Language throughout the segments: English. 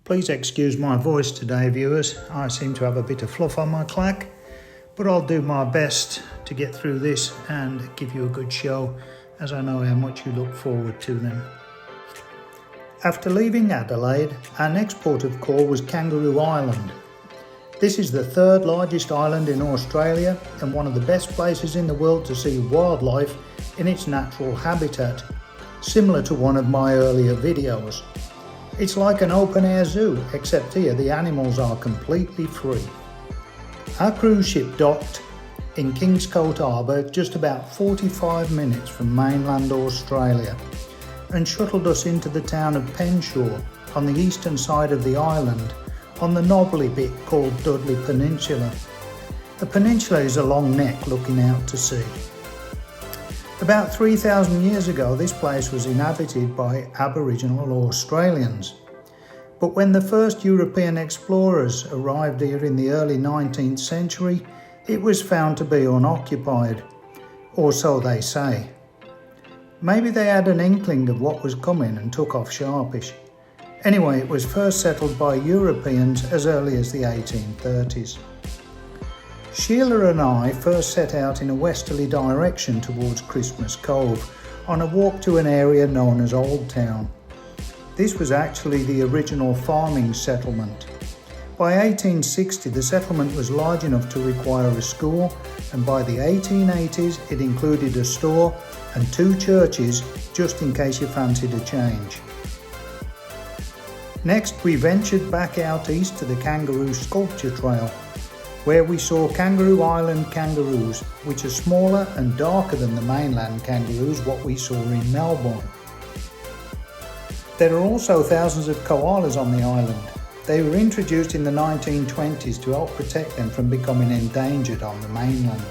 Please excuse my voice today, viewers. I seem to have a bit of fluff on my clack, but I'll do my best to get through this and give you a good show, as I know how much you look forward to them. After leaving Adelaide, our next port of call was Kangaroo Island. This is the third largest island in Australia and one of the best places in the world to see wildlife in its natural habitat, similar to one of my earlier videos. It's like an open-air zoo, except here the animals are completely free. Our cruise ship docked in Kingscote Harbour just about 45 minutes from mainland Australia and shuttled us into the town of Penneshaw on the eastern side of the island on the knobbly bit called Dudley Peninsula. A peninsula is a long neck looking out to sea. About 3,000 years ago, this place was inhabited by Aboriginal Australians. But when the first European explorers arrived here in the early 19th century, it was found to be unoccupied, or so they say. Maybe they had an inkling of what was coming and took off sharpish. Anyway, it was first settled by Europeans as early as the 1830s. Sheila and I first set out in a westerly direction towards Christmas Cove on a walk to an area known as Old Town. This was actually the original farming settlement. By 1860 the settlement was large enough to require a school, and by the 1880s it included a store and 2 churches, just in case you fancied a change. Next we ventured back out east to the Kangaroo Sculpture Trail, where we saw Kangaroo Island kangaroos, which are smaller and darker than the mainland kangaroos what we saw in Melbourne. There are also thousands of koalas on the island. They were introduced in the 1920s to help protect them from becoming endangered on the mainland.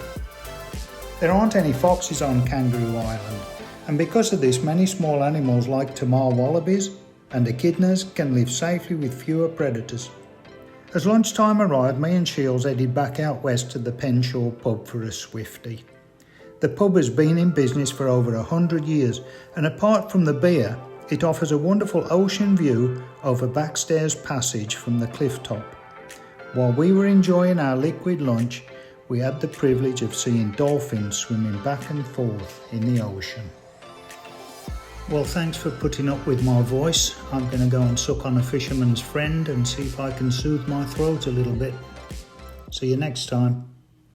There aren't any foxes on Kangaroo Island, and because of this many small animals like Tamar wallabies and echidnas can live safely with fewer predators. As lunchtime arrived, me and Shields headed back out west to the Penneshaw pub for a swifty. The pub has been in business for over 100 years, and apart from the beer, it offers a wonderful ocean view over Backstairs Passage from the cliff top. While we were enjoying our liquid lunch, we had the privilege of seeing dolphins swimming back and forth in the ocean. Well, thanks for putting up with my voice. I'm going to go and suck on a fisherman's friend and see if I can soothe my throat a little bit. See you next time.